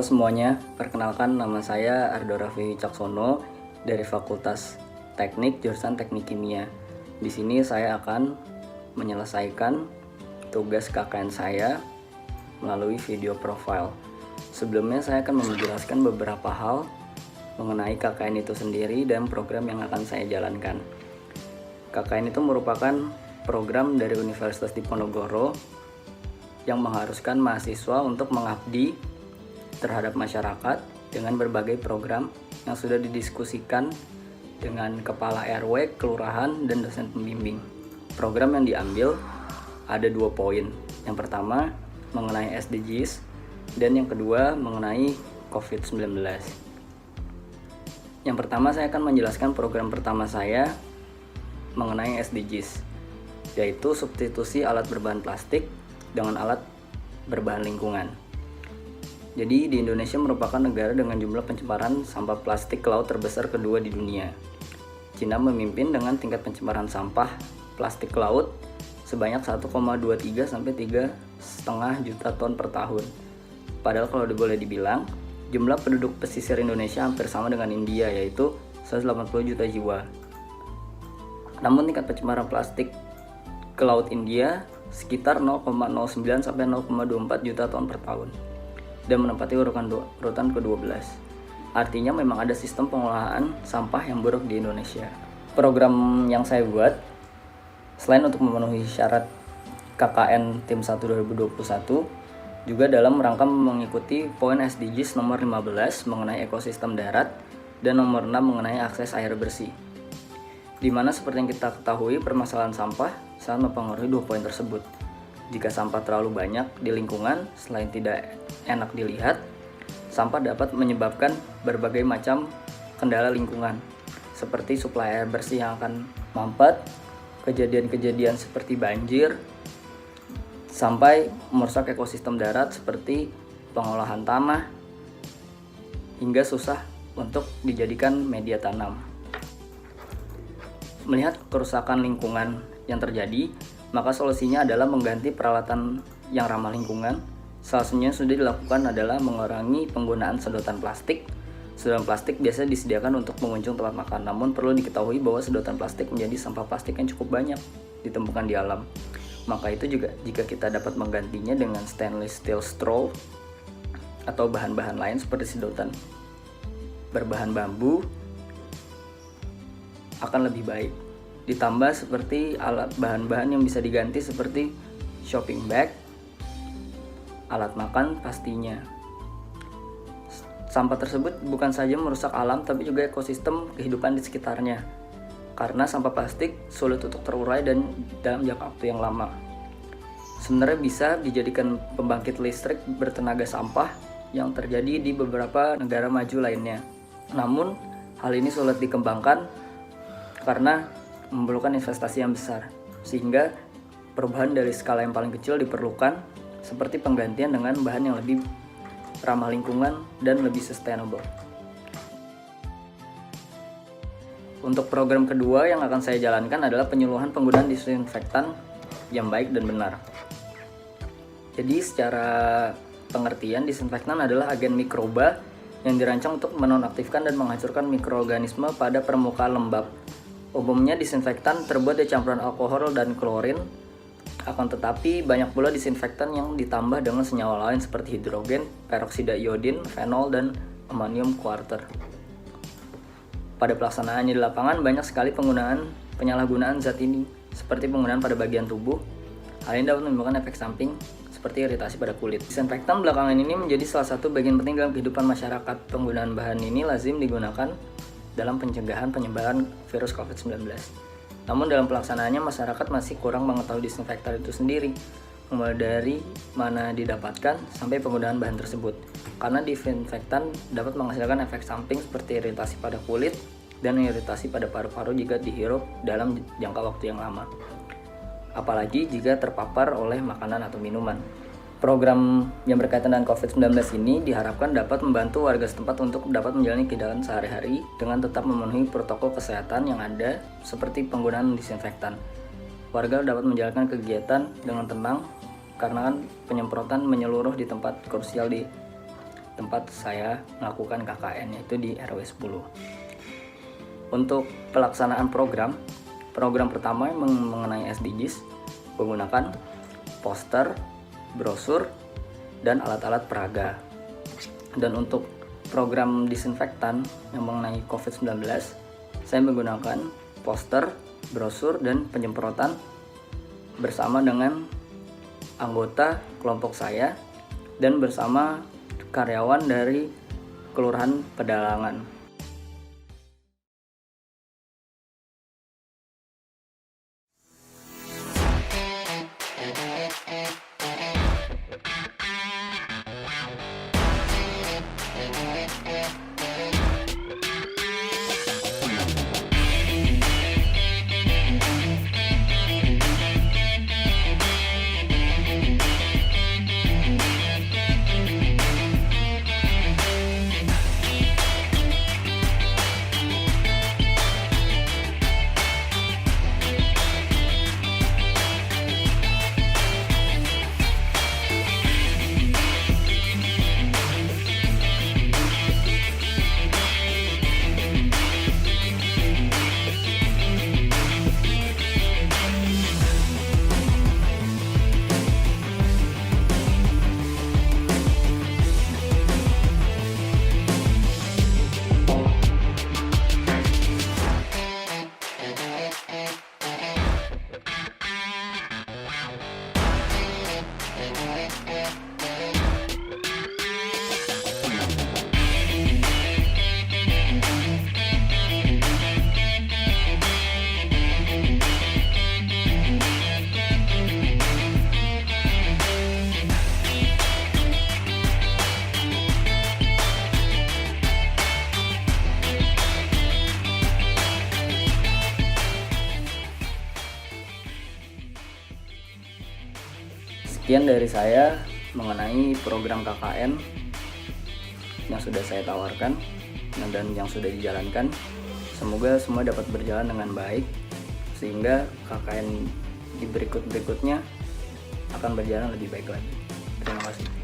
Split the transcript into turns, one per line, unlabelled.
semuanya, perkenalkan nama saya Ardo Raffi Wicaksono dari Fakultas Teknik jurusan Teknik Kimia. Di sini saya akan menyelesaikan tugas KKN saya melalui video profile. Sebelumnya saya akan menjelaskan beberapa hal mengenai KKN itu sendiri dan program yang akan saya jalankan. KKN itu merupakan program dari Universitas Diponegoro yang mengharuskan mahasiswa untuk mengabdi terhadap masyarakat dengan berbagai program yang sudah didiskusikan dengan kepala RW, kelurahan, dan dosen pembimbing. Program yang diambil ada 2 poin. Yang pertama mengenai SDGs dan yang kedua mengenai COVID-19. Yang pertama saya akan menjelaskan program pertama saya mengenai SDGs, yaitu substitusi alat berbahan plastik dengan alat berbahan lingkungan. Jadi di Indonesia merupakan negara dengan jumlah pencemaran sampah plastik ke laut terbesar kedua di dunia. Cina memimpin dengan tingkat pencemaran sampah plastik ke laut sebanyak 1,23 sampai 3,5 juta ton per tahun. Padahal kalau boleh dibilang, jumlah penduduk pesisir Indonesia hampir sama dengan India, yaitu 180 juta jiwa. Namun tingkat pencemaran plastik ke laut India sekitar 0,09 sampai 0,24 juta ton per tahun dan menempati urutan ke-12. Artinya memang ada sistem pengolahan sampah yang buruk di Indonesia. Program yang saya buat, selain untuk memenuhi syarat KKN Tim 1 2021, juga dalam rangka mengikuti poin SDGs nomor 15 mengenai ekosistem darat dan nomor 6 mengenai akses air bersih. Di mana seperti yang kita ketahui, permasalahan sampah sangat mempengaruhi 2 poin tersebut. Jika sampah terlalu banyak di lingkungan, selain tidak enak dilihat, sampah dapat menyebabkan berbagai macam kendala lingkungan, seperti suplai air bersih yang akan mampet, kejadian-kejadian seperti banjir, sampai merusak ekosistem darat seperti pengolahan tanah, hingga susah untuk dijadikan media tanam. Melihat kerusakan lingkungan yang terjadi, maka solusinya adalah mengganti peralatan yang ramah lingkungan. Salah satunya yang sudah dilakukan adalah mengurangi penggunaan sedotan plastik. Sedotan plastik biasanya disediakan untuk pengunjung tempat makan, namun perlu diketahui bahwa sedotan plastik menjadi sampah plastik yang cukup banyak ditemukan di alam. Maka itu juga jika kita dapat menggantinya dengan stainless steel straw atau bahan-bahan lain seperti sedotan berbahan bambu akan lebih baik. Ditambah seperti alat bahan-bahan yang bisa diganti seperti shopping bag, alat makan pastinya. Sampah tersebut bukan saja merusak alam tapi juga ekosistem kehidupan di sekitarnya. Karena sampah plastik sulit untuk terurai dan dalam jangka waktu yang lama. Sebenarnya bisa dijadikan pembangkit listrik bertenaga sampah yang terjadi di beberapa negara maju lainnya. Namun hal ini sulit dikembangkan karena memerlukan investasi yang besar, sehingga perubahan dari skala yang paling kecil diperlukan, seperti penggantian dengan bahan yang lebih ramah lingkungan dan lebih sustainable. Untuk program kedua yang akan saya jalankan adalah penyuluhan penggunaan disinfektan yang baik dan benar. Jadi secara pengertian, disinfektan adalah agen mikroba yang dirancang untuk menonaktifkan dan menghancurkan mikroorganisme pada permukaan lembab. Umumnya disinfektan terbuat dari campuran alkohol dan klorin, akan tetapi banyak pula disinfektan yang ditambah dengan senyawa lain seperti hidrogen, peroksida iodin, fenol, dan amonium quarter. Pada pelaksanaannya di lapangan banyak sekali penyalahgunaan zat ini, seperti penggunaan pada bagian tubuh. Hal ini dapat menimbulkan efek samping seperti iritasi pada kulit. Disinfektan belakangan ini menjadi salah satu bagian penting dalam kehidupan masyarakat. Penggunaan bahan ini lazim digunakan dalam pencegahan penyebaran virus COVID-19. Namun dalam pelaksanaannya masyarakat masih kurang mengetahui disinfektan itu sendiri, mulai dari mana didapatkan sampai penggunaan bahan tersebut. Karena disinfektan dapat menghasilkan efek samping seperti iritasi pada kulit dan iritasi pada paru-paru jika dihirup dalam jangka waktu yang lama. Apalagi jika terpapar oleh makanan atau minuman. Program yang berkaitan dengan COVID-19 ini diharapkan dapat membantu warga setempat untuk dapat menjalani kehidupan sehari-hari dengan tetap memenuhi protokol kesehatan yang ada seperti penggunaan disinfektan. Warga dapat menjalankan kegiatan dengan tenang karena kan penyemprotan menyeluruh di tempat krusial di tempat saya melakukan KKN, yaitu di RW 10. Untuk pelaksanaan program pertama yang mengenai SDGs menggunakan poster, brosur, dan alat-alat peraga. Dan untuk program disinfektan yang mengenai COVID-19, saya menggunakan poster, brosur, dan penyemprotan bersama dengan anggota kelompok saya dan bersama karyawan dari Kelurahan Pedalangan. Sekian dari saya mengenai program KKN yang sudah saya tawarkan dan yang sudah dijalankan. Semoga semua dapat berjalan dengan baik sehingga KKN di berikut-berikutnya akan berjalan lebih baik lagi. Terima kasih.